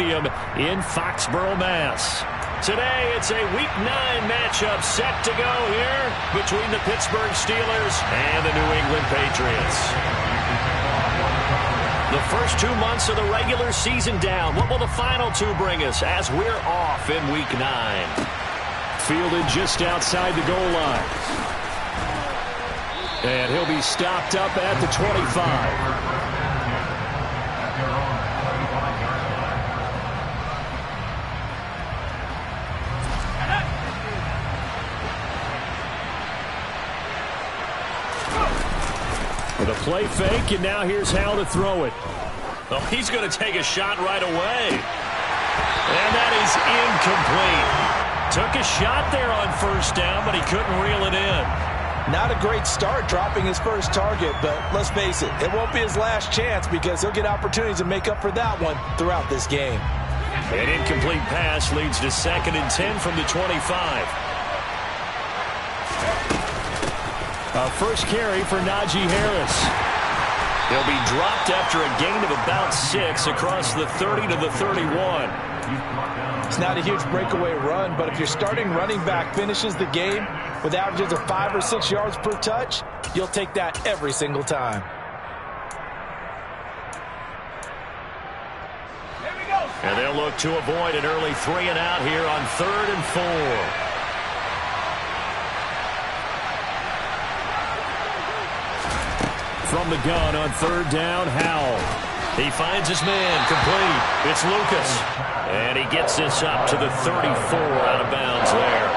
Stadium in Foxborough, Mass. Today, it's a Week 9 matchup set to go here between the Pittsburgh Steelers and the New England Patriots. The first 2 months of the regular season down. What will the final two bring us as we're off in Week 9? Fielded just outside the goal line. And he'll be stopped up at the 25. With a play fake, and now here's how to throw it. Oh, he's going to take a shot right away. And that is incomplete. Took a shot there on first down, but he couldn't reel it in. Not a great start dropping his first target, but let's face it, it won't be his last chance because he'll get opportunities to make up for that one throughout this game. An incomplete pass leads to 2nd and 10 from the 25. A first carry for Najee Harris. He'll be dropped after a gain of about 6 across the 30 to the 31. It's not a huge breakaway run, but if your starting running back finishes the game with averages of 5 or 6 yards per touch, you'll take that every single time. And they'll look to avoid an early 3 and out here on 3rd and 4. From the gun on 3rd down, Howell. He finds his man, complete. It's Lucas. And he gets this up to the 34 out of bounds there.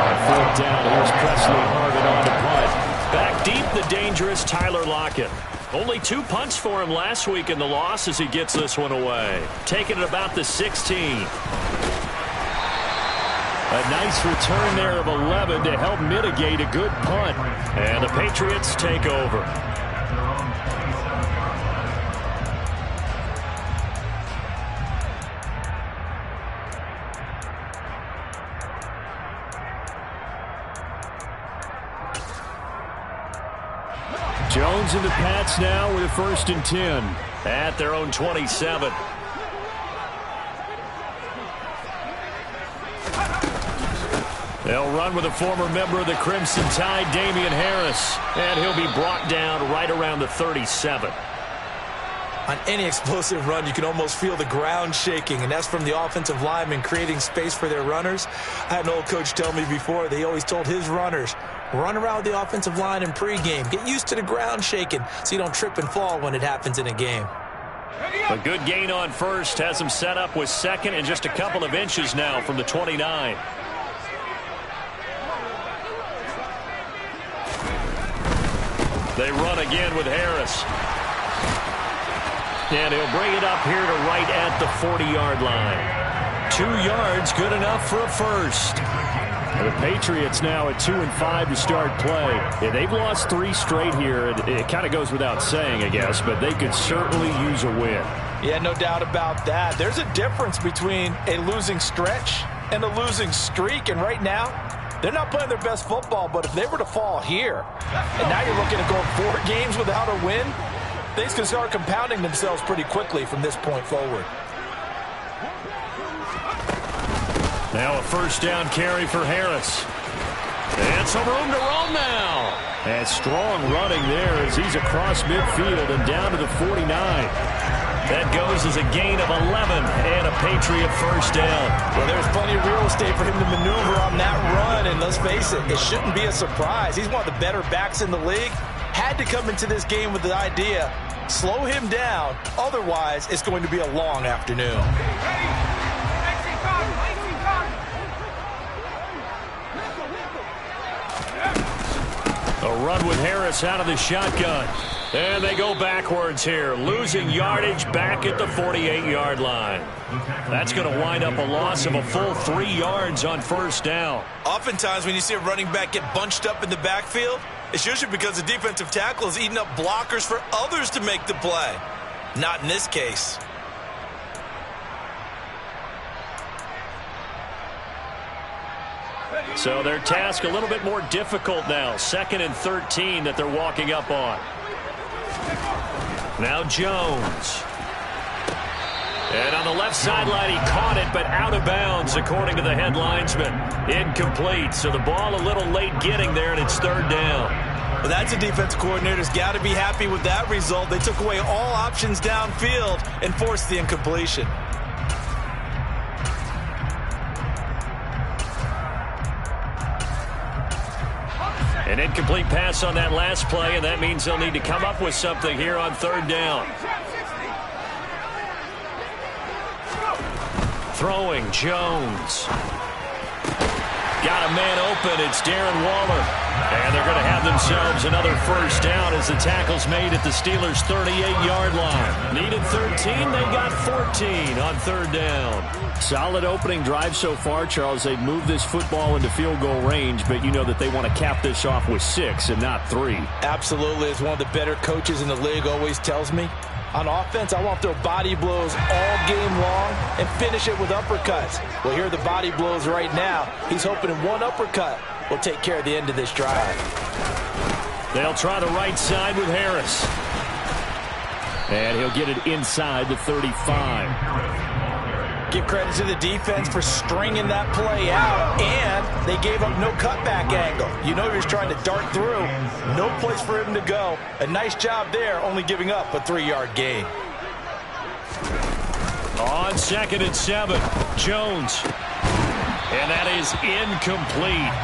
On 4th down, here's Presley Harvin on to punt. Back deep, the dangerous Tyler Lockett. Only 2 punts for him last week in the loss as he gets this one away. Taking it about the 16. A nice return there of 11 to help mitigate a good punt. And the Patriots take over. Jones and the Pats now with a 1st and 10. At their own 27. They'll run with a former member of the Crimson Tide, Damian Harris. And he'll be brought down right around the 37. On any explosive run, you can almost feel the ground shaking, and that's from the offensive linemen creating space for their runners. I had an old coach tell me before, they always told his runners, run around the offensive line in pregame. Get used to the ground shaking so you don't trip and fall when it happens in a game. A good gain on first has him set up with 2nd and just a couple of inches now from the 29. They run again with Harris. And he'll bring it up here to right at the 40-yard line. 2 yards, good enough for a first. And the Patriots now at 2 and 5 to start play. Yeah, they've lost 3 straight here. It kind of goes without saying, I guess, but they could certainly use a win. Yeah, no doubt about that. There's a difference between a losing stretch and a losing streak, and right now, they're not playing their best football, but if they were to fall here, and now you're looking at going 4 games without a win, things can start compounding themselves pretty quickly from this point forward. Now a 1st down carry for Harris. And some room to roam now. And strong running there as he's across midfield and down to the 49. That goes as a gain of 11 and a Patriot 1st down. Well, there's plenty of real estate for him to maneuver on that run, and let's face it, it shouldn't be a surprise. He's one of the better backs in the league. Had to come into this game with the idea, slow him down, otherwise it's going to be a long afternoon. A run with Harris out of the shotgun. And they go backwards here, losing yardage back at the 48-yard line. That's going to wind up a loss of a full 3 yards on 1st down. Oftentimes when you see a running back get bunched up in the backfield, it's usually because the defensive tackle is eating up blockers for others to make the play. Not in this case. So their task a little bit more difficult now. 2nd and 13 that they're walking up on. Now Jones. And on the left sideline, he caught it, but out of bounds, according to the head linesman. Incomplete, so the ball a little late getting there, and it's third down. Well, that's a defensive coordinator's got to be happy with that result. They took away all options downfield and forced the incompletion. An incomplete pass on that last play, and that means they'll need to come up with something here on third down. Throwing, Jones. Got a man open. It's Darren Waller. And they're going to have themselves another first down as the tackle's made at the Steelers' 38-yard line. Needed 13. They got 14 on third down. Solid opening drive so far, Charles. They've moved this football into field goal range, but you know that they want to cap this off with 6 and not 3. Absolutely. As one of the better coaches in the league always tells me, on offense, I want to throw body blows all game long and finish it with uppercuts. Well, here are the body blows right now. He's hoping in one uppercut will take care of the end of this drive. They'll try the right side with Harris. And he'll get it inside the 35. Give credit to the defense for stringing that play out, and they gave up no cutback angle. You know he was trying to dart through. No place for him to go. A nice job there, only giving up a 3-yard gain. On 2nd and 7, Jones. And that is incomplete.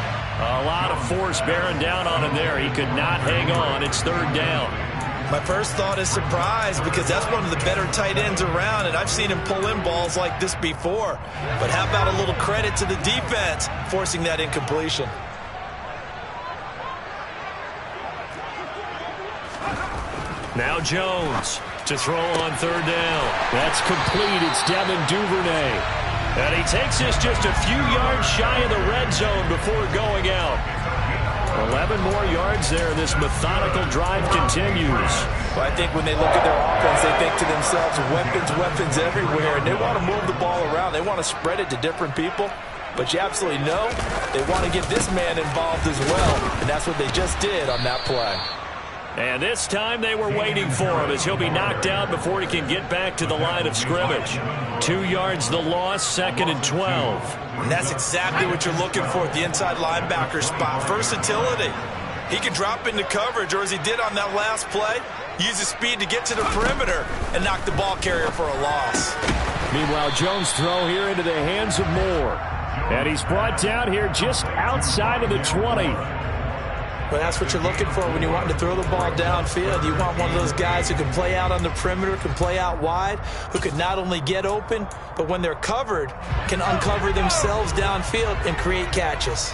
A lot of force bearing down on him there. He could not hang on. It's third down. My first thought is surprise, because that's one of the better tight ends around, and I've seen him pull in balls like this before. But how about a little credit to the defense forcing that incompletion? Now Jones to throw on third down. That's complete. It's Devin Duvernay. And he takes this just a few yards shy of the red zone before going out. 11 more yards there. This methodical drive continues. Well, I think when they look at their offense, they think to themselves, weapons everywhere, and they want to move the ball around. They want to spread it to different people. But you absolutely know they want to get this man involved as well, and that's what they just did on that play. And this time they were waiting for him as he'll be knocked out before he can get back to the line of scrimmage. 2 yards the loss, 2nd and 12. And that's exactly what you're looking for at the inside linebacker spot. Versatility. He can drop into coverage, or as he did on that last play, use his speed to get to the perimeter and knock the ball carrier for a loss. Meanwhile, Jones' throw here into the hands of Moore. And he's brought down here just outside of the 20. Well, that's what you're looking for when you want to throw the ball downfield. You want one of those guys who can play out on the perimeter, can play out wide, who can not only get open, but when they're covered, can uncover themselves downfield and create catches.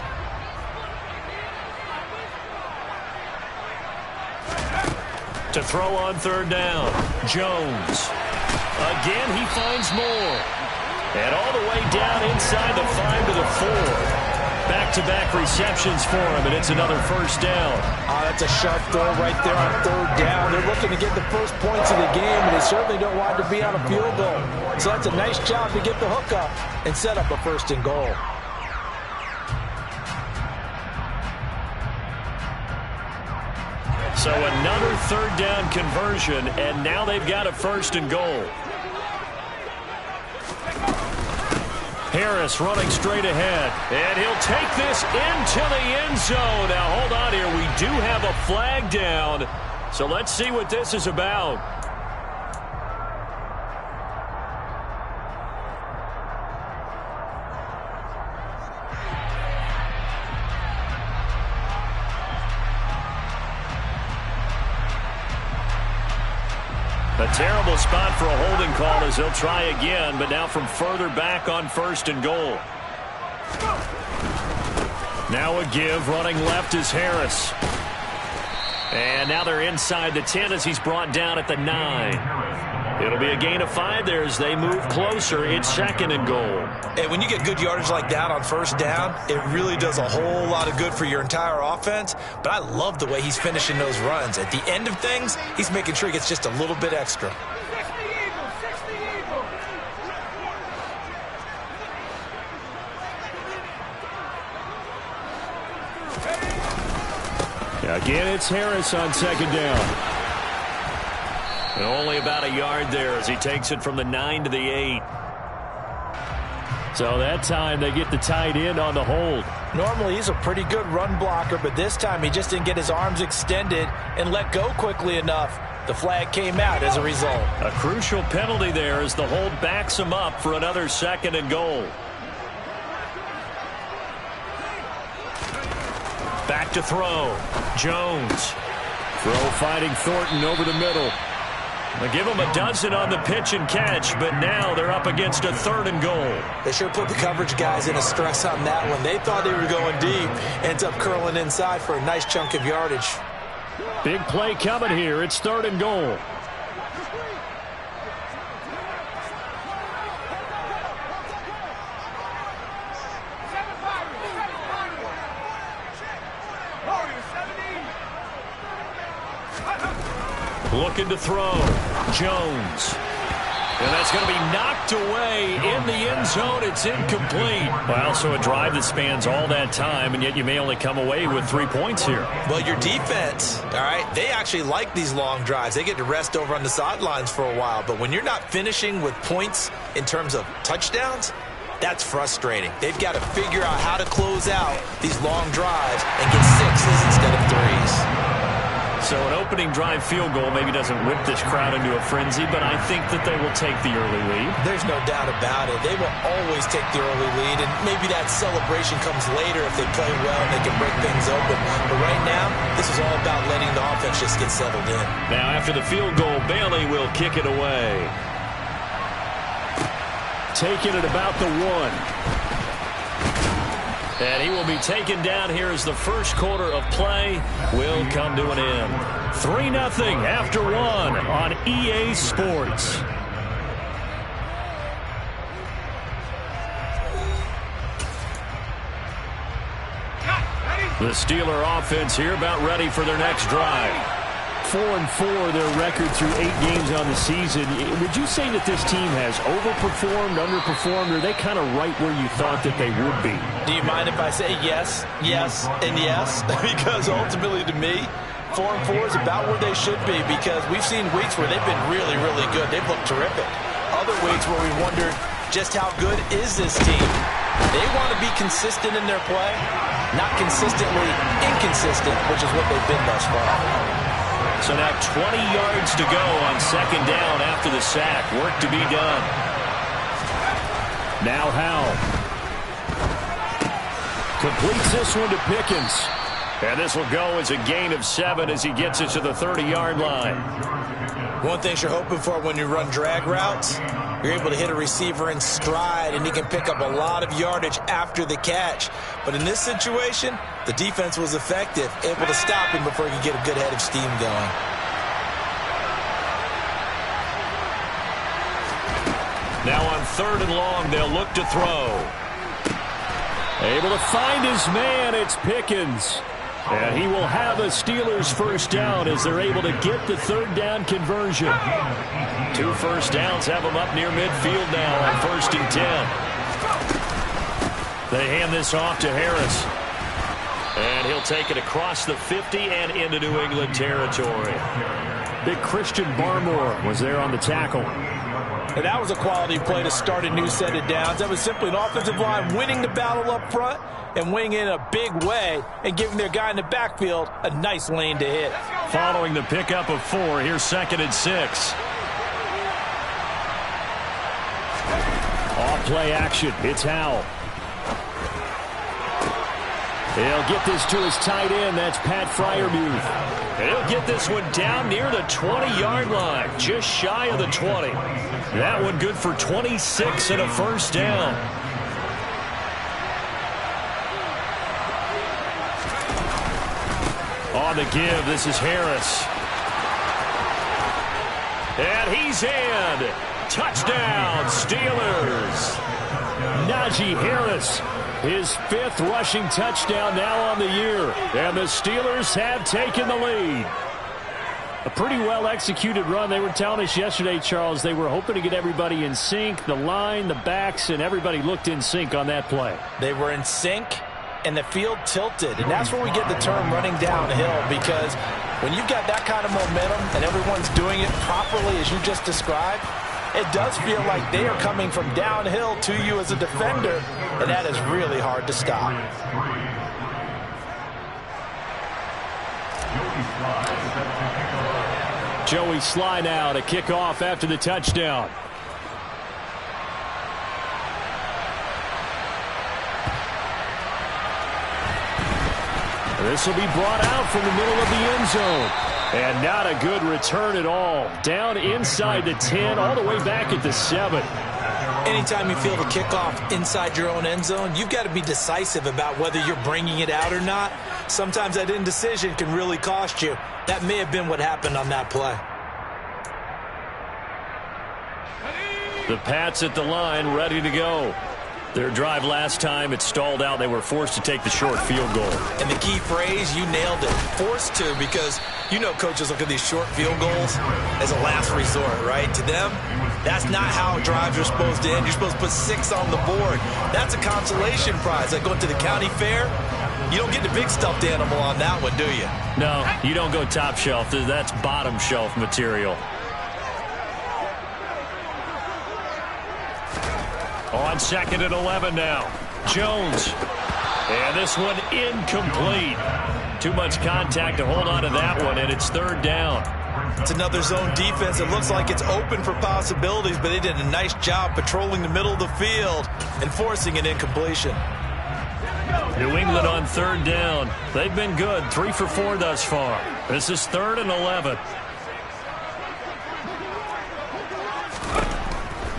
To throw on third down, Jones. Again, he finds Moore. And all the way down inside the 5 to the 4. Back-to-back receptions for him, and it's another first down. That's a sharp throw right there on third down. They're looking to get the first points of the game, and they certainly don't want to be on a field goal. So that's a nice job to get the hook up and set up a 1st and goal. So another third down conversion, and now they've got a 1st and goal. Harris running straight ahead, and he'll take this into the end zone. Now, hold on here. We do have a flag down, so let's see what this is about. A terrible spot for a holding call as they'll try again, but now from further back on 1st and goal. Now a give, running left is Harris. And now they're inside the 10 as he's brought down at the 9. It'll be a gain of 5 there as they move closer. It's 2nd and goal. Hey, when you get good yardage like that on 1st down, it really does a whole lot of good for your entire offense. But I love the way he's finishing those runs. At the end of things, he's making sure he gets just a little bit extra. Again, it's Harris on 2nd down. And only about a yard there as he takes it from the 9 to the 8. So that time they get the tight end on the hold. Normally he's a pretty good run blocker, but this time he just didn't get his arms extended and let go quickly enough. The flag came out as a result. A crucial penalty there as the hold backs him up for another 2nd and goal. Back to throw. Jones. Throw fighting Thornton over the middle. They give him a dozen on the pitch and catch, but now they're up against a 3rd and goal. They sure put the coverage guys in a stress on that one. They thought they were going deep. Ends up curling inside for a nice chunk of yardage. Big play coming here. It's 3rd and goal. Looking to throw. Jones. And that's going to be knocked away in the end zone. It's incomplete. Well, so a drive that spans all that time, and yet you may only come away with 3 points here. Well, your defense, all right, they actually like these long drives. They get to rest over on the sidelines for a while. But when you're not finishing with points in terms of touchdowns, that's frustrating. They've got to figure out how to close out these long drives and get 6s instead of 3s. So an opening drive field goal maybe doesn't whip this crowd into a frenzy, but I think that they will take the early lead. There's no doubt about it. They will always take the early lead, and maybe that celebration comes later if they play well and they can break things open. But right now, this is all about letting the offense just get settled in. Now after the field goal, Bailey will kick it away. Taking it about the 1. And he will be taken down here as the first quarter of play will come to an end. 3-0 after 1 on EA Sports. The Steeler offense here about ready for their next drive. 4-4 their record through 8 games on the season. Would you say that this team has overperformed, underperformed, or are they kind of right where you thought that they would be? Do you mind if I say yes, yes, and yes? Because ultimately to me, 4-4 is about where they should be, because we've seen weeks where they've been really, really good. They've looked terrific. Other weeks where we wondered just how good is this team. They want to be consistent in their play, not consistently inconsistent, which is what they've been thus far. So now 20 yards to go on 2nd down after the sack. Work to be done. Now Howell. Completes this one to Pickens. And this will go as a gain of 7 as he gets it to the 30-yard line. One thing you're hoping for when you run drag routes, you're able to hit a receiver in stride, and he can pick up a lot of yardage after the catch. But in this situation, the defense was effective, able to stop him before he could get a good head of steam going. Now on 3rd and long, they'll look to throw. Able to find his man, it's Pickens. And he will have a Steelers first down as they're able to get the 3rd down conversion. 2 first downs have them up near midfield now on 1st and 10. They hand this off to Harris. And he'll take it across the 50 and into New England territory. Big Christian Barmore was there on the tackle. And that was a quality play to start a new set of downs. That was simply an offensive line winning the battle up front and winning in a big way and giving their guy in the backfield a nice lane to hit. Following the pickup of 4, here's 2nd and 6. Off play action. It's Howell. He'll get this to his tight end. That's Pat Freiermuth. And he'll get this one down near the 20-yard line, just shy of the 20. That one good for 26 and a first down. On the give, this is Harris. And he's in. Touchdown, Steelers. Najee Harris, his 5th rushing touchdown now on the year. And the Steelers have taken the lead. A pretty well-executed run. They were telling us yesterday, Charles, they were hoping to get everybody in sync. The line, the backs, and everybody looked in sync on that play. They were in sync, and the field tilted. And that's where we get the term running downhill, because When you've got that kind of momentum and everyone's doing it properly as you just described, it does feel like they are coming from downhill to you as a defender, and that is really hard to stop. Joey Sly now to kick off after the touchdown. This will be brought out from the middle of the end zone. And not a good return at all. Down inside the 10, all the way back at the 7. Anytime you feel the kickoff inside your own end zone, you've got to be decisive about whether you're bringing it out or not. Sometimes that indecision can really cost you. That may have been what happened on that play. The Pats at the line, ready to go. Their drive last time, it stalled out. They were forced to take the short field goal. And the key phrase, you nailed it. Forced to, because you know coaches look at these short field goals as a last resort, right? To them, that's not how drives are supposed to end. You're supposed to put 6 on the board. That's a consolation prize. Like going to the county fair, you don't get the big stuffed animal on that one, do you? No, you don't go top shelf. That's bottom shelf material. On 2nd and 11 now. Jones. And this one incomplete. Too much contact to hold on to that one, and it's 3rd down. It's another zone defense. It looks like it's open for possibilities, but they did a nice job patrolling the middle of the field and forcing an incompletion. New England on 3rd down. They've been good. 3 for 4 thus far. This is 3rd and 11.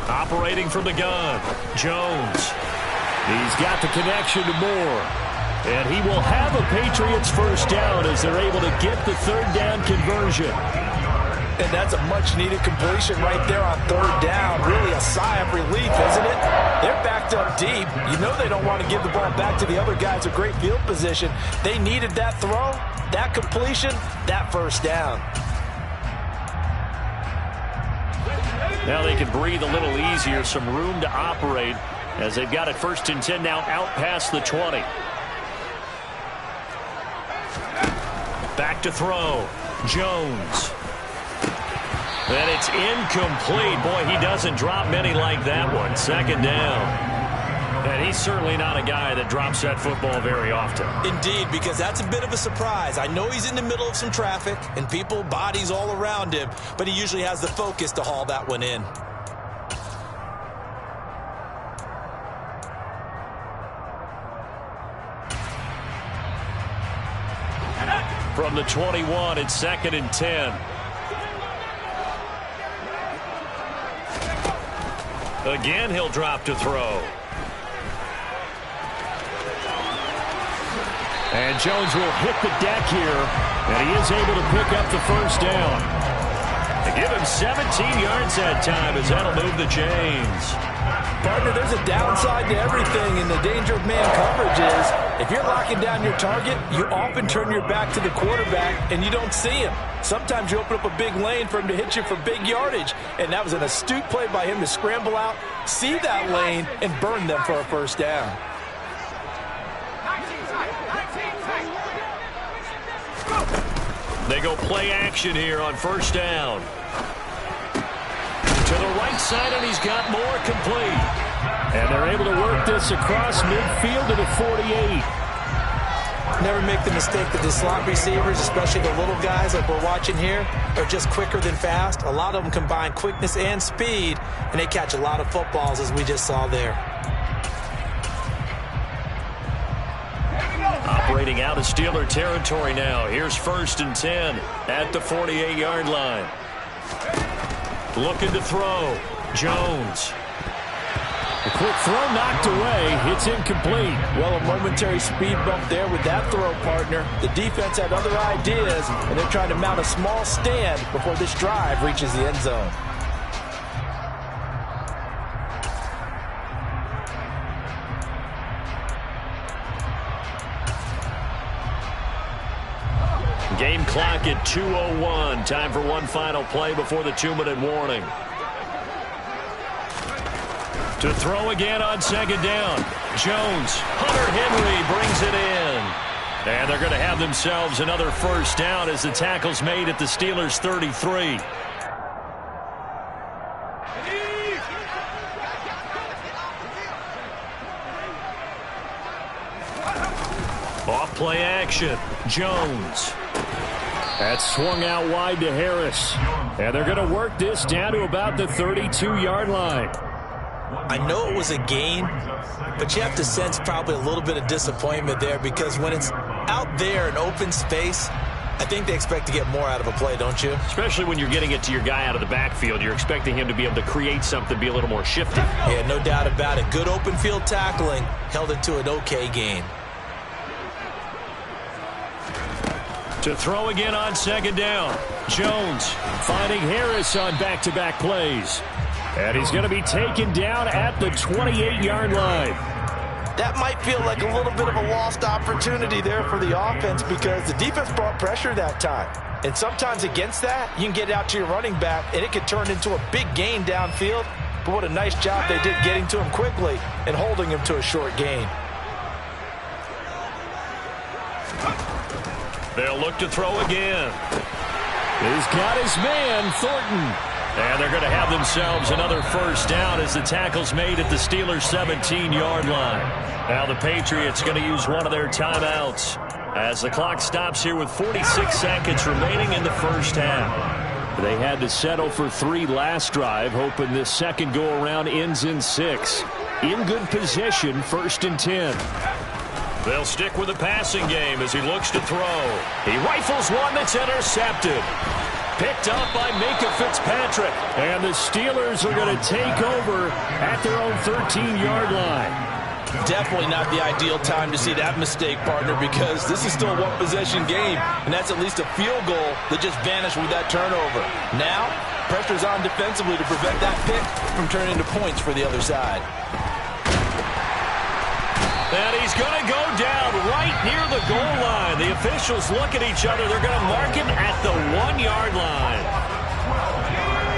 Operating from the gun, Jones. He's got the connection to Moore. And he will have a Patriots first down as they're able to get the 3rd down conversion. And that's a much-needed completion right there on 3rd down. Really a sigh of relief, isn't it? They're backed up deep. You know they don't want to give the ball back to the other guys with great field position. They needed that throw, that completion, that first down. Now they can breathe a little easier, some room to operate as they've got it 1st and 10 now out past the 20. Back to throw. Jones. And it's incomplete. Boy, he doesn't drop many like that one. 2nd down. And he's certainly not a guy that drops that football very often. Indeed, because that's a bit of a surprise. I know he's in the middle of some traffic and people, bodies all around him, but he usually has the focus to haul that one in. From the 21, it's 2nd and 10. Again, he'll drop to throw. And Jones will hit the deck here, and he is able to pick up the first down. They give him 17 yards that time as that'll move the chains. Partner, there's a downside to everything, and the danger of man coverage is if you're locking down your target, you often turn your back to the quarterback and you don't see him. Sometimes you open up a big lane for him to hit you for big yardage, and that was an astute play by him to scramble out, see that lane, and burn them for a first down. They go play action here on 1st down. To the right side, and he's got more complete. And they're able to work this across midfield to the 48. Never make the mistake that the slot receivers, especially the little guys like we're watching here, are just quicker than fast. A lot of them combine quickness and speed, and they catch a lot of footballs, as we just saw there. Operating out of Steeler territory now. Here's 1st and 10 at the 48-yard line. Looking to throw. Jones. A quick throw knocked away. It's incomplete. Well, a momentary speed bump there with that throw, partner. The defense had other ideas, and they're trying to mount a small stand before this drive reaches the end zone. Game clock at 2:01. Time for one final play before the 2-minute warning. To throw again on 2nd down. Jones. Hunter Henry brings it in. And they're going to have themselves another first down as the tackle's made at the Steelers' 33. Off play action. Jones. That's swung out wide to Harris. And they're going to work this down to about the 32-yard line. I know it was a gain, but you have to sense probably a little bit of disappointment there because when it's out there in open space, I think they expect to get more out of a play, don't you? Especially when you're getting it to your guy out of the backfield. You're expecting him to be able to create something, be a little more shifty. Yeah, no doubt about it. Good open field tackling held it to an okay gain. To throw again on second down. Jones finding Harris on back-to-back plays. And he's going to be taken down at the 28-yard line. That might feel like a little bit of a lost opportunity there for the offense because the defense brought pressure that time. And sometimes against that, you can get out to your running back, and it could turn into a big gain downfield. But what a nice job they did getting to him quickly and holding him to a short gain. They'll look to throw again. He's got his man, Thornton. And they're going to have themselves another first down as the tackle's made at the Steelers' 17-yard line. Now the Patriots going to use one of their timeouts as the clock stops here with 46 seconds remaining in the first half. They had to settle for 3 last drive, hoping this second go-around ends in 6. In good position, 1st and 10. They'll stick with the passing game as he looks to throw. He rifles one that's intercepted. Picked up by Minka Fitzpatrick. And the Steelers are going to take over at their own 13-yard line. Definitely not the ideal time to see that mistake, partner, because this is still a one-possession game, and that's at least a field goal that just vanished with that turnover. Now, pressure's on defensively to prevent that pick from turning into points for the other side. And he's going to go down right near the goal line. The officials look at each other. They're going to mark him at the 1-yard line.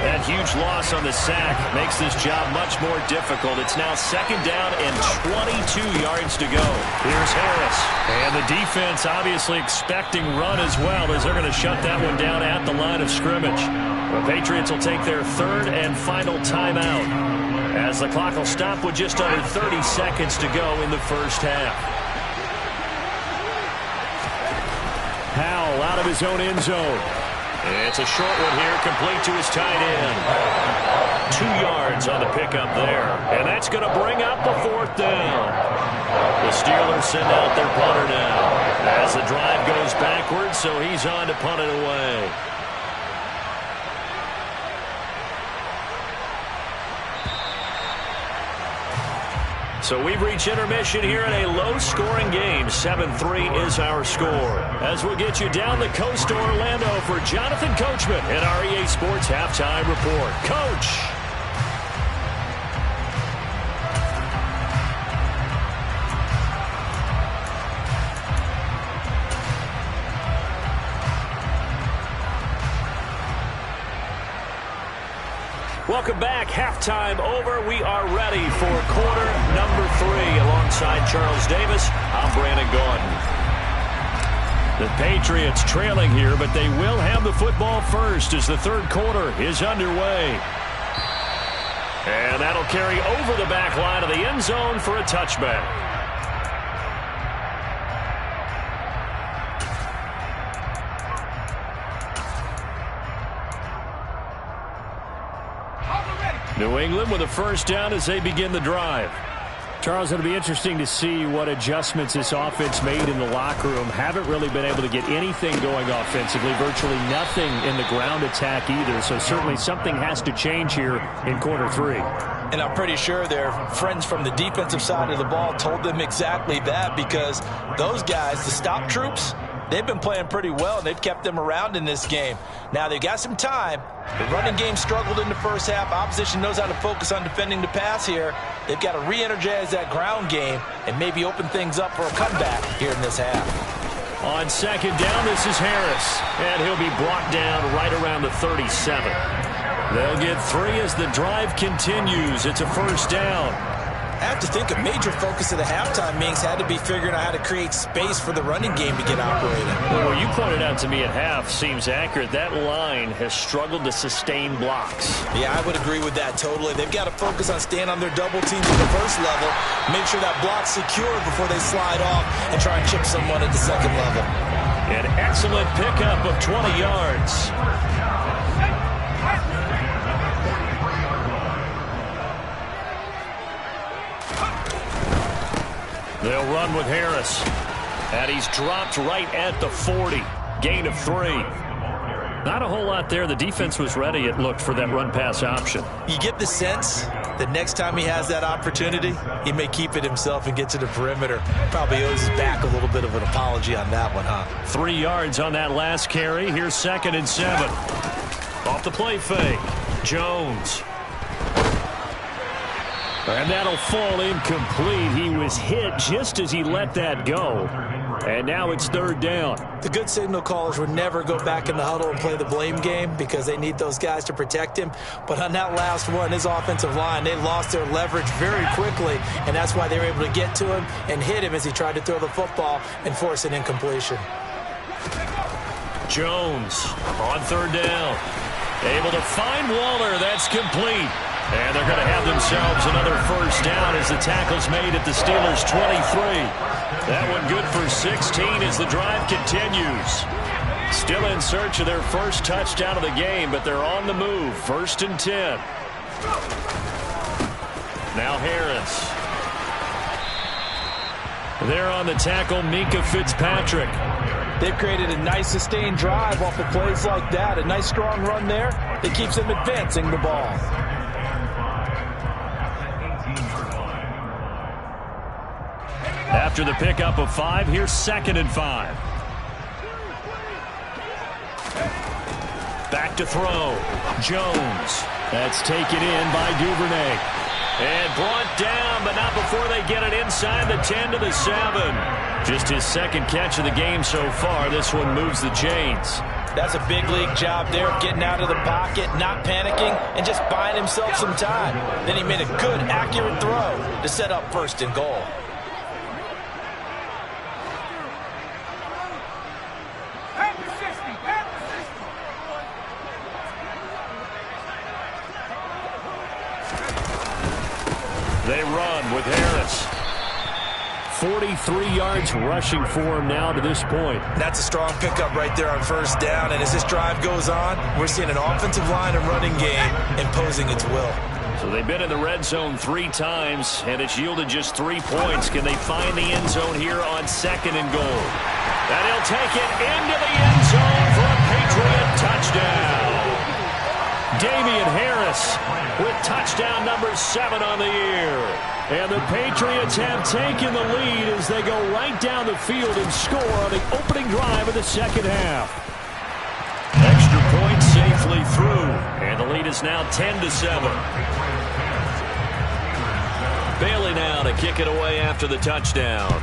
That huge loss on the sack makes this job much more difficult. It's now 2nd down and 22 yards to go. Here's Harris. And the defense obviously expecting run as well as they're going to shut that one down at the line of scrimmage. The Patriots will take their 3rd and final timeout, as the clock will stop with just under 30 seconds to go in the first half. Howell out of his own end zone. It's a short one here, complete to his tight end. 2 yards on the pickup there. And that's going to bring up the 4th down. The Steelers send out their punter now as the drive goes backwards, so he's on to punt it away. So we've reached intermission here in a low-scoring game. 7-3 is our score. As we'll get you down the coast to Orlando for Jonathan Coachman at our EA Sports Halftime Report. Coach! Welcome back. Halftime over. We are ready for quarter number 3. Alongside Charles Davis, I'm Brandon Gaudin. The Patriots trailing here, but they will have the football first as the 3rd quarter is underway. And that'll carry over the back line of the end zone for a touchback. New England with a first down as they begin the drive. Charles, it'll be interesting to see what adjustments this offense made in the locker room. Haven't really been able to get anything going offensively, virtually nothing in the ground attack either. So certainly something has to change here in quarter 3. And I'm pretty sure their friends from the defensive side of the ball told them exactly that, because those guys, the stop troops, they've been playing pretty well, and they've kept them around in this game. Now, they've got some time. The running game struggled in the first half. Opposition knows how to focus on defending the pass here. They've got to re-energize that ground game and maybe open things up for a comeback here in this half. On 2nd down, this is Harris, and he'll be brought down right around the 37. They'll get 3 as the drive continues. It's a first down. have to think a major focus of the halftime meetings had to be figuring out how to create space for the running game to get operating. Well, what you pointed out to me at half seems accurate. That line has struggled to sustain blocks. Yeah, I would agree with that totally. They've got to focus on staying on their double teams at the first level, make sure that block's secure before they slide off and try and chip someone at the second level. An excellent pickup of 20 yards. They'll run with Harris. And he's dropped right at the 40. Gain of 3. Not a whole lot there. The defense was ready, it looked, for that run-pass option. You get the sense that next time he has that opportunity, he may keep it himself and get to the perimeter. Probably owes his back a little bit of an apology on that one, huh? 3 yards on that last carry. Here's 2nd and 7. Off the play fake. Jones. And that'll fall incomplete. He was hit just as he let that go. And now it's 3rd down. The good signal callers would never go back in the huddle and play the blame game because they need those guys to protect him. But on that last one, his offensive line, they lost their leverage very quickly, and that's why they were able to get to him and hit him as he tried to throw the football and force an incompletion. Jones on 3rd down. Able to find Waller. That's complete. And they're going to have themselves another 1st down as the tackle's made at the Steelers' 23. That one good for 16 as the drive continues. Still in search of their first touchdown of the game, but they're on the move. 1st and 10. Now Harris. There on the tackle, Minka Fitzpatrick. They've created a nice sustained drive off of plays like that. A nice strong run there. It keeps them advancing the ball. After the pickup of 5, here's 2nd and 5. Back to throw. Jones. That's taken in by Duvernay. And brought down, but not before they get it inside the 10 to the 7. Just his 2nd catch of the game so far. This one moves the chains. That's a big league job there, getting out of the pocket, not panicking, and just buying himself some time. Then he made a good, accurate throw to set up 1st and goal. They run with Harris. 43 yards rushing for him now to this point. That's a strong pickup right there on 1st down. And as this drive goes on, we're seeing an offensive line and running game imposing its will. So they've been in the red zone 3 times, and it's yielded just 3 points. Can they find the end zone here on 2nd and goal? And he'll take it into the end zone for a Patriot touchdown. Damian Harris with touchdown number 7 on the year. And the Patriots have taken the lead as they go right down the field and score on the opening drive of the 2nd half. Extra point safely through, and the lead is now 10 to 7. Bailey now to kick it away after the touchdown.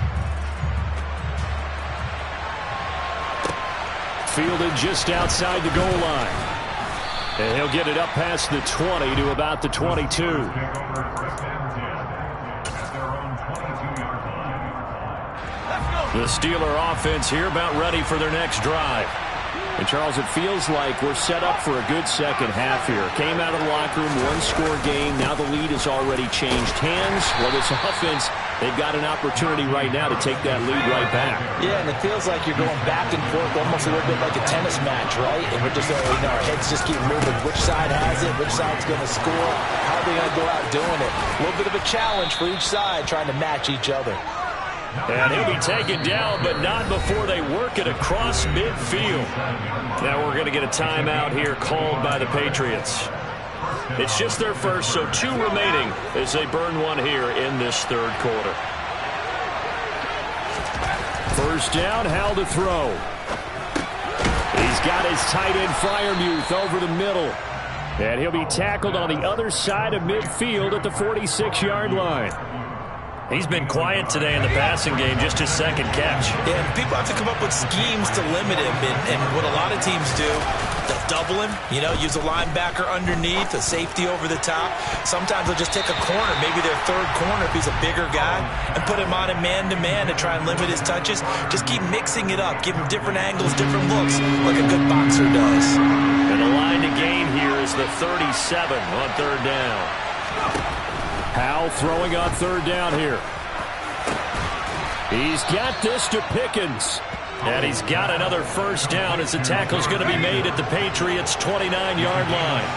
Fielded just outside the goal line. And he'll get it up past the 20 to about the 22. The Steeler offense here about ready for their next drive. And, Charles, it feels like we're set up for a good 2nd half here. Came out of the locker room, 1-score game. Now the lead has already changed hands. Well, this offense, they've got an opportunity right now to take that lead right back. Yeah, and it feels like you're going back and forth almost a little bit like a tennis match, right? And we're just, our heads just keep moving. Which side has it? Which side's going to score? How are they going to go out doing it? A little bit of a challenge for each side trying to match each other. And he'll be taken down, but not before they work it across midfield. Now we're going to get a timeout here called by the Patriots. It's just their first, so 2 remaining as they burn one here in this 3rd quarter. 1st down, Hal to throw. He's got his tight end Freiermuth over the middle. And he'll be tackled on the other side of midfield at the 46-yard line. He's been quiet today in the passing game, just his 2nd catch. Yeah, and people have to come up with schemes to limit him. And what a lot of teams do They'll double him, use a linebacker underneath, a safety over the top. Sometimes they'll just take a corner, maybe their third corner if he's a bigger guy, and put him on a man-to-man to try and limit his touches. Just keep mixing it up, give him different angles, different looks, like a good boxer does. And the line to gain here is the 37 on third down. Howell throwing on third down here. He's got this to Pickens. And he's got another first down as the tackle's going to be made at the Patriots' 29-yard line.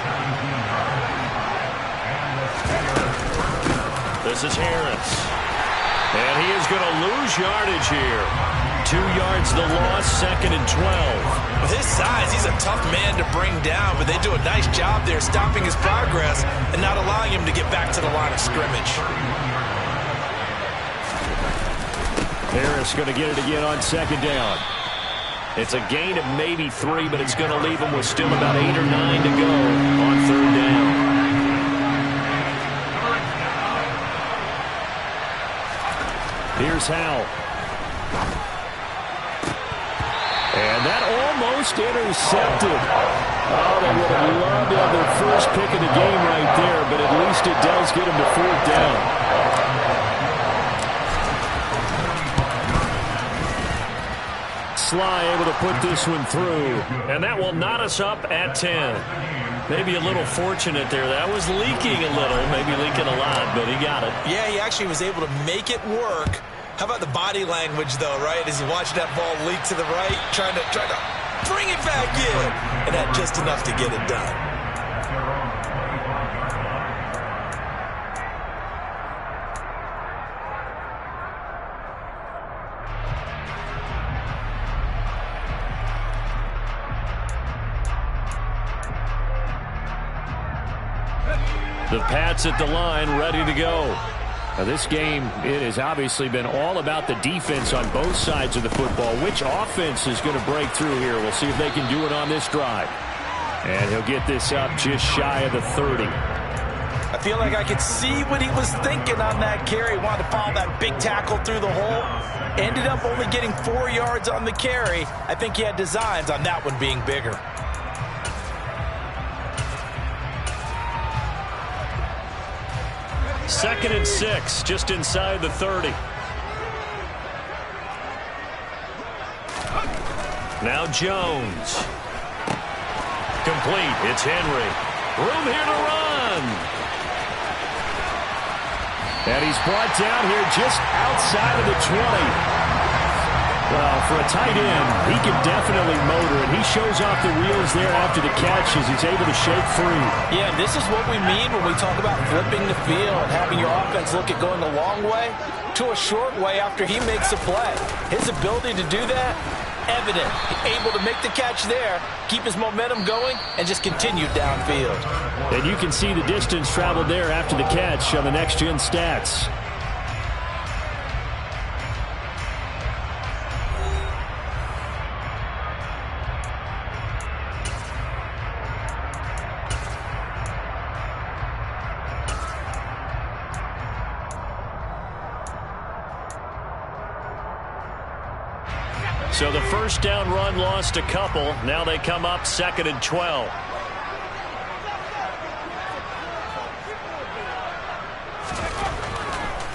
This is Harris. And he is going to lose yardage here. 2 yards the loss, 2nd and 12. With his size, he's a tough man to bring down, but they do a nice job there stopping his progress and not allowing him to get back to the line of scrimmage. Harris going to get it again on 2nd down. It's a gain of maybe 3, but it's going to leave him with still about 8 or 9 to go on third down. Here's Howell. And that almost intercepted. Oh, they would have loved to have their first pick of the game right there, but at least it does get them to 4th down. Sly able to put this one through, and that will knot us up at 10. Maybe a little fortunate there. That was leaking a little, maybe leaking a lot, but he got it. Yeah, he actually was able to make it work. How about the body language, though, right? As you watch that ball leak to the right, trying to bring it back in, and that just enough to get it done. The Pats at the line, ready to go. Now this game, it has obviously been all about the defense on both sides of the football. Which offense is going to break through here? We'll see if they can do it on this drive. And he'll get this up just shy of the 30. I feel like I could see what he was thinking on that carry. Wanted to follow that big tackle through the hole. Ended up only getting 4 yards on the carry. I think he had designs on that one being bigger. Second and 6, just inside the 30. Now Jones. Complete. It's Henry. Room here to run. And he's brought down here just outside of the 20. Well, for a tight end, he can definitely motor, and he shows off the wheels there after the catch as he's able to shake free. Yeah, this is what we mean when we talk about flipping the field and having your offense look at going the long way to a short way after he makes a play. His ability to do that, evident. Able to make the catch there, keep his momentum going, and just continue downfield. And you can see the distance traveled there after the catch on the next-gen stats. So the first down run lost a couple. Now they come up 2nd and 12.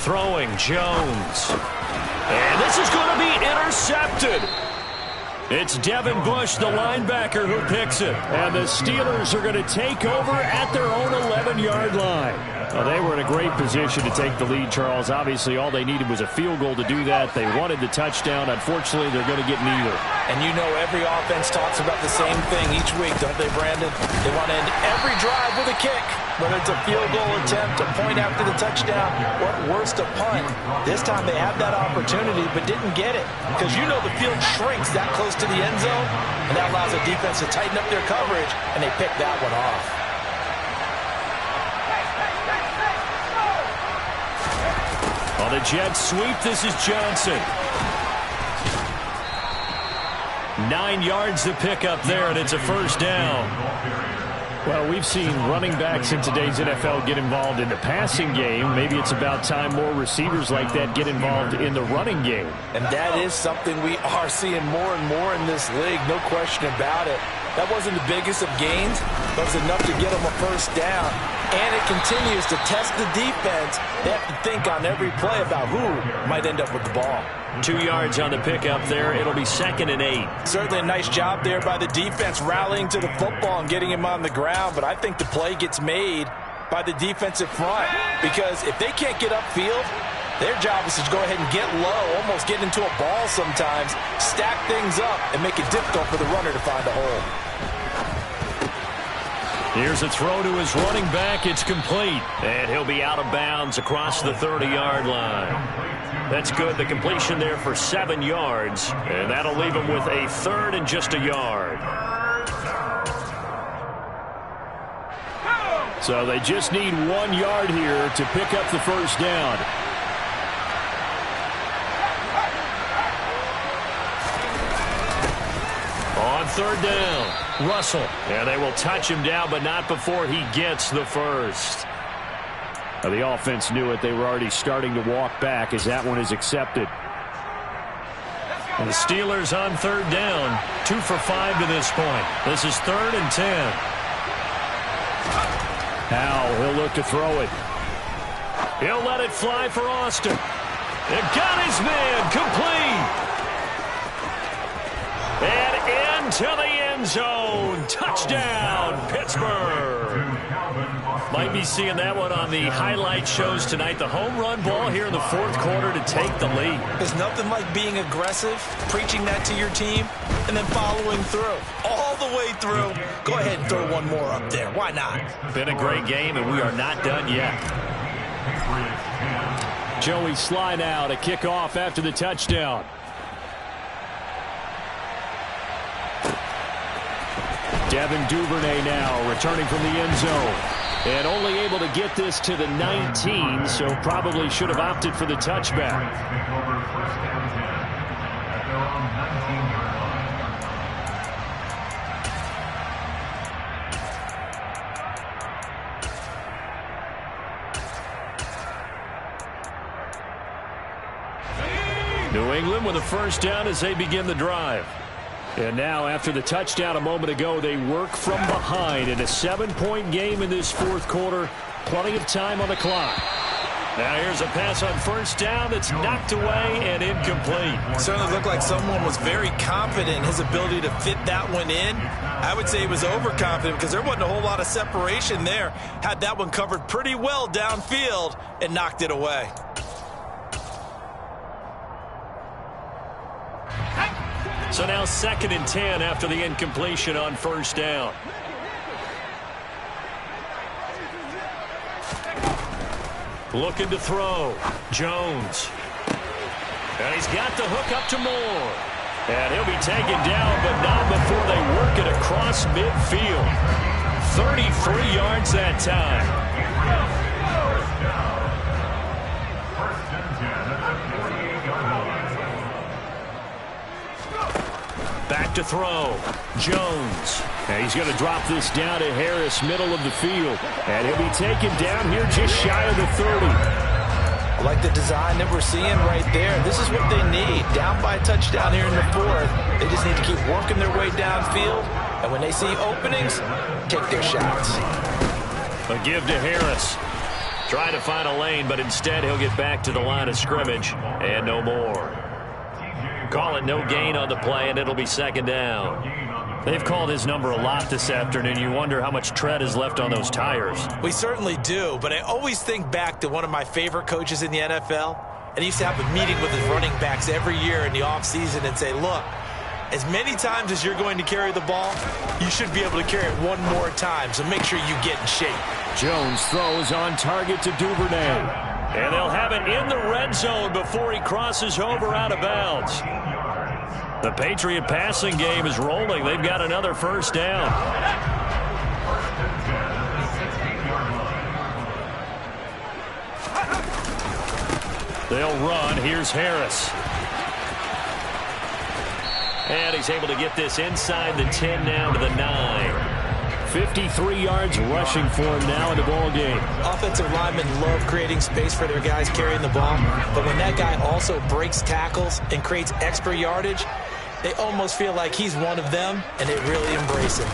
Throwing Jones. And this is going to be intercepted. It's Devin Bush, the linebacker, who picks it. And the Steelers are going to take over at their own 11-yard line. Well, they were in a great position to take the lead, Charles. Obviously, all they needed was a field goal to do that. They wanted the touchdown. Unfortunately, they're going to get neither. And you know every offense talks about the same thing each week, don't they, Brandon? They want to end every drive with a kick, whether it's a field goal attempt, a point after the touchdown, or at worst, a punt. This time they had that opportunity but didn't get it because you know the field shrinks that close to the end zone, and that allows the defense to tighten up their coverage, and they pick that one off. On the jet sweep, this is Johnson. 9 yards to pick up there, and it's a first down. Well, we've seen running backs in today's NFL get involved in the passing game. Maybe it's about time more receivers like that get involved in the running game. And that is something we are seeing more and more in this league, no question about it. That wasn't the biggest of gains, but it was enough to get them a first down. And it continues to test the defense. They have to think on every play about who might end up with the ball. 2 yards on the pickup there. It'll be 2nd and 8. Certainly a nice job there by the defense rallying to the football and getting him on the ground. But I think the play gets made by the defensive front, because if they can't get upfield, their job is to go ahead and get low, almost get into a ball sometimes, stack things up, and make it difficult for the runner to find a hole. Here's a throw to his running back. It's complete. And he'll be out of bounds across the 30-yard line. That's good. The completion there for 7 yards. And that'll leave him with a 3rd and just a yard. So they just need 1 yard here to pick up the first down. On 3rd down, Russell. And they will touch him down, but not before he gets the first. Now the offense knew it. They were already starting to walk back as that one is accepted. And the Steelers on 3rd down, 2 for 5 to this point. This is 3rd and 10. Now he'll look to throw it. He'll let it fly for Austin. It got his man complete. And into the end zone. Touchdown, Pittsburgh. Might be seeing that one on the highlight shows tonight. The home run ball here in the 4th quarter to take the lead. There's nothing like being aggressive, preaching that to your team, and then following through. All the way through. Go ahead and throw one more up there. Why not? Been a great game, and we are not done yet. Joey Sly now to kick off after the touchdown. Devin Duvernay now returning from the end zone. And only able to get this to the 19, so probably should have opted for the touchback. New England with a first down as they begin the drive. And now, after the touchdown a moment ago, they work from behind in a 7-point game in this 4th quarter. Plenty of time on the clock. Now here's a pass on first down that's knocked away and incomplete. Certainly looked like someone was very confident in his ability to fit that one in. I would say he was overconfident because there wasn't a whole lot of separation there. Had that one covered pretty well downfield and knocked it away. So now 2nd and 10 after the incompletion on first down. Looking to throw. Jones. And he's got the hook up to Moore. And he'll be taken down, but not before they work it across midfield. 33 yards that time. Back to throw. Jones. And he's going to drop this down to Harris, middle of the field. And he'll be taken down here just shy of the 30. I like the design that we're seeing right there. This is what they need. Down by a touchdown here in the 4th. They just need to keep working their way downfield. And when they see openings, take their shots. A give to Harris. Try to find a lane, but instead he'll get back to the line of scrimmage. And no more. Call it no gain on the play, and it'll be 2nd down. They've called his number a lot this afternoon. You wonder how much tread is left on those tires. We certainly do, but I always think back to one of my favorite coaches in the NFL. And he used to have a meeting with his running backs every year in the offseason and say, look, as many times as you're going to carry the ball, you should be able to carry it one more time, so make sure you get in shape. Jones throws on target to Duvernay. And they'll have it in the red zone before he crosses over out of bounds. The Patriot passing game is rolling. They've got another first down. They'll run. Here's Harris. And he's able to get this inside the 10 now to the 9. 53 yards rushing for him now in the ball game. Offensive linemen love creating space for their guys carrying the ball, but when that guy also breaks tackles and creates extra yardage, They almost feel like he's one of them, and they really embrace him.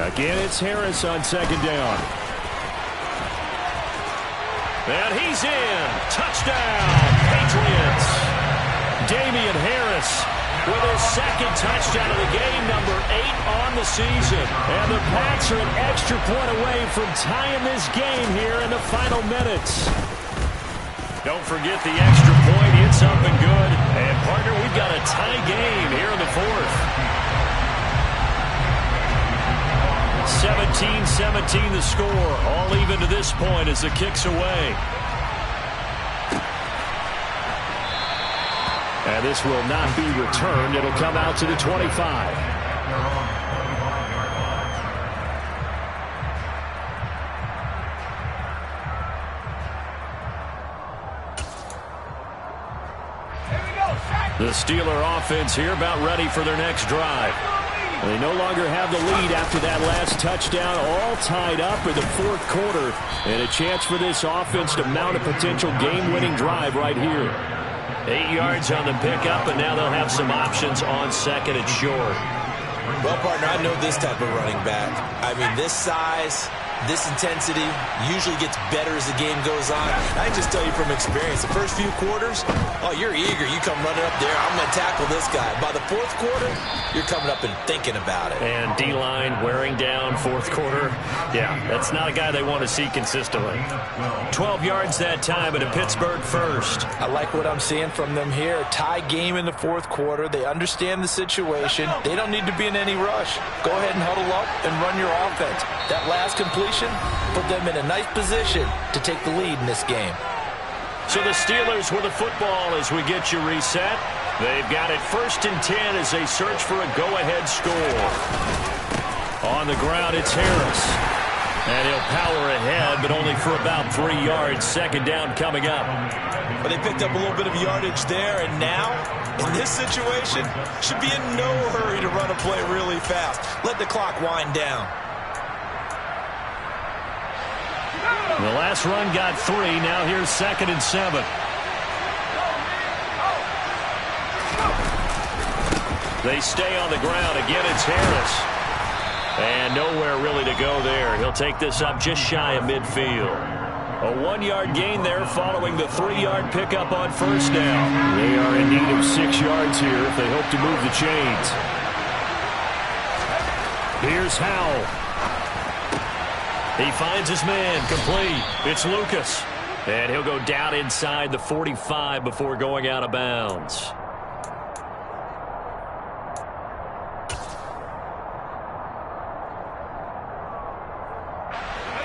Again, it's Harris on second down. And he's in. Touchdown, Patriots. Damian Harris with his second touchdown of the game, number 8 on the season. And the Pats are an extra point away from tying this game here in the final minutes. Don't forget the extra point. It's up and good. And, partner, we've got a tie game here in the fourth. 17-17 the score. All even to this point as the kick's away. And this will not be returned. It'll come out to the 25. The Steeler offense here about ready for their next drive. They no longer have the lead after that last touchdown, all tied up in the fourth quarter. And a chance for this offense to mount a potential game-winning drive right here. 8 yards on the pickup, and now they'll have some options on second and short. Well, partner, I know this type of running back. I mean, this size, this intensity usually gets better as the game goes on. I can just tell you from experience, the first few quarters, oh, you're eager. You come running up there, I'm going to tackle this guy. By the fourth quarter, you're coming up and thinking about it. And D-line wearing down fourth quarter. Yeah, that's not a guy they want to see consistently. 12 yards that time, and a Pittsburgh first. I like what I'm seeing from them here. Tie game in the fourth quarter. They understand the situation. They don't need to be in any rush. Go ahead and huddle up and run your offense. That last completion put them in a nice position to take the lead in this game. So the Steelers with the football as we get you reset. They've got it 1st and 10 as they search for a go-ahead score. On the ground, it's Harris. And he'll power ahead, but only for about 3 yards. Second down coming up. But they picked up a little bit of yardage there, and now, in this situation, should be in no hurry to run a play really fast. Let the clock wind down. The last run got 3. Now here's 2nd and 7. They stay on the ground. Again, it's Harris. And nowhere really to go there. He'll take this up just shy of midfield. A 1-yard gain there following the 3-yard pickup on first down. They are in need of 6 yards here if they hope to move the chains. Here's Howell. He finds his man, complete. It's Lucas. And he'll go down inside the 45 before going out of bounds.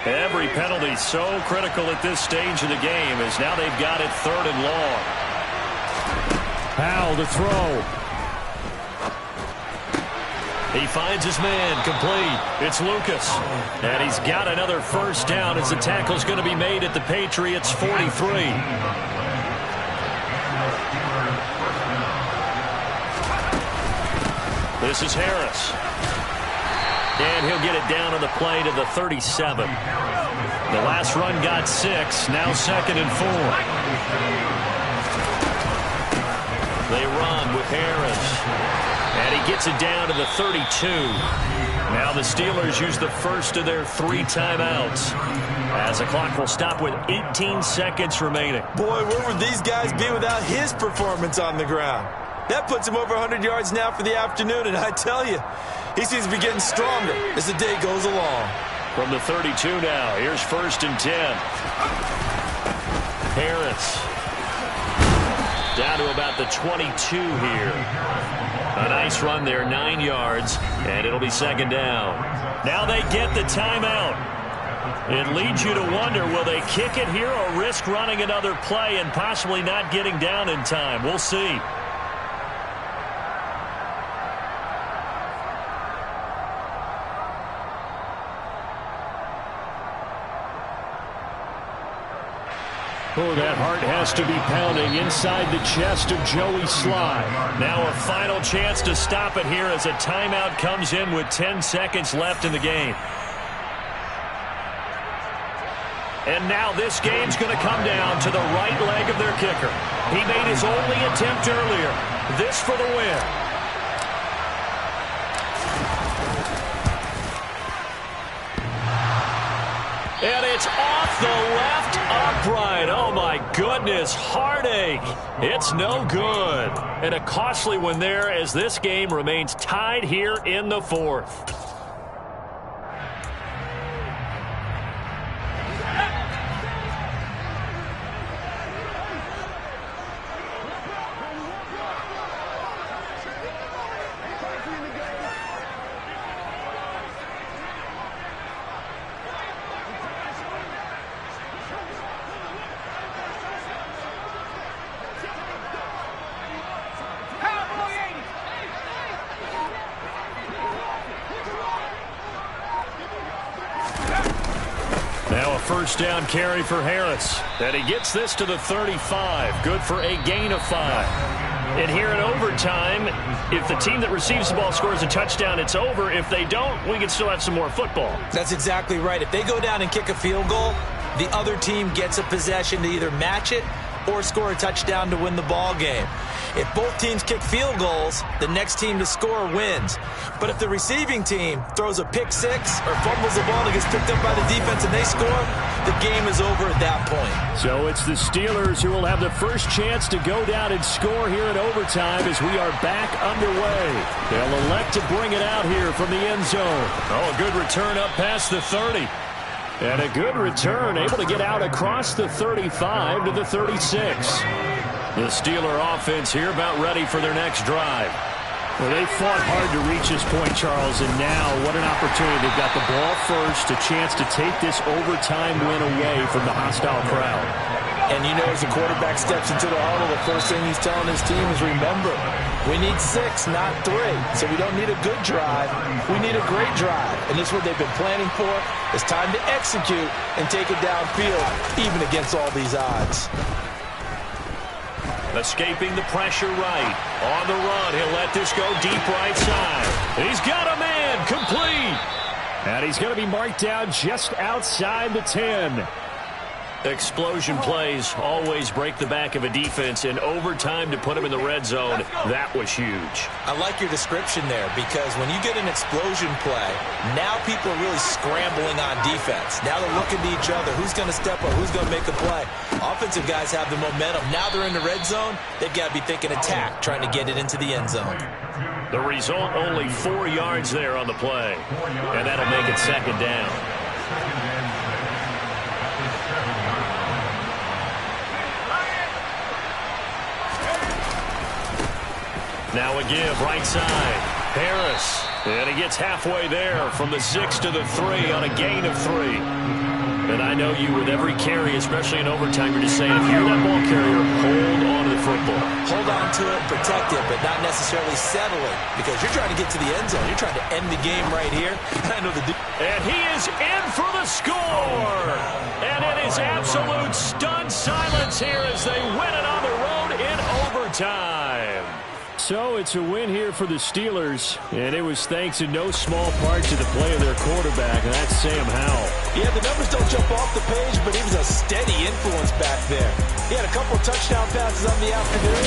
Every penalty so critical at this stage of the game as now they've got it 3rd and long. Howell to throw. He finds his man, complete. It's Lucas. And he's got another first down as the tackle's going to be made at the Patriots' 43. This is Harris. And he'll get it down on the play to the 37. The last run got 6, now 2nd and 4. They run with Harris. And he gets it down to the 32. Now the Steelers use the first of their 3 timeouts. As the clock will stop with 18 seconds remaining. Boy, where would these guys be without his performance on the ground? That puts him over 100 yards now for the afternoon, and I tell you, he seems to be getting stronger as the day goes along. From the 32 now, here's 1st and 10. Harris. Down to about the 22 here. A nice run there, 9 yards, and it'll be 2nd down. Now they get the timeout. It leads you to wonder, will they kick it here or risk running another play and possibly not getting down in time? We'll see. Oh, that heart has to be pounding inside the chest of Joey Sly. Now a final chance to stop it here as a timeout comes in with 10 seconds left in the game. And now this game's going to come down to the right leg of their kicker. He made his only attempt earlier. This for the win. And it's off the left upright. Oh, my goodness. Heartache. It's no good. And a costly one there as this game remains tied here in the fourth. Now a first down carry for Harris. And he gets this to the 35. Good for a gain of 5. And here in overtime, if the team that receives the ball scores a touchdown, it's over. If they don't, we can still have some more football. That's exactly right. If they go down and kick a field goal, the other team gets a possession to either match it or score a touchdown to win the ball game. If both teams kick field goals, the next team to score wins. But if the receiving team throws a pick six or fumbles the ball that gets picked up by the defense and they score, the game is over at that point. So it's the Steelers who will have the first chance to go down and score here in overtime as we are back underway. They'll elect to bring it out here from the end zone. Oh, a good return up past the 30. And a good return, able to get out across the 35 to the 36. The Steeler offense here about ready for their next drive. Well, they fought hard to reach this point, Charles, and now what an opportunity. They've got the ball first, a chance to take this overtime win away from the hostile crowd. And you know, as the quarterback steps into the huddle, the first thing he's telling his team is, remember, we need 6, not 3. So we don't need a good drive. We need a great drive. And this is what they've been planning for. It's time to execute and take it downfield, even against all these odds. Escaping the pressure right. On the run, he'll let this go deep right side. He's got a man, complete. And he's going to be marked down just outside the 10. Explosion plays always break the back of a defense. In overtime to put him in the red zone, that was huge. I like your description there, because when you get an explosion play, now people are really scrambling on defense. Now they're looking to each other. Who's going to step up? Who's going to make a play? Offensive guys have the momentum. Now they're in the red zone. They've got to be thinking attack, trying to get it into the end zone. The result, only 4 yards there on the play. And that'll make it second down. Now a give, right side. Harris. And he gets halfway there from the 6 to the 3 on a gain of 3. And I know you, with every carry, especially in overtime, you're just saying, if you're that ball carrier, hold on to the football. Hold on to it, protect it, but not necessarily settle it, because you're trying to get to the end zone. You're trying to end the game right here. I know and he is in for the score. And it is absolute stunned silence here as they win it on the road in overtime. So it's a win here for the Steelers, and it was thanks in no small part to the play of their quarterback, and that's Sam Howell. Yeah, the numbers don't jump off the page, but he was a steady influence back there. He had a couple touchdown passes on the afternoon.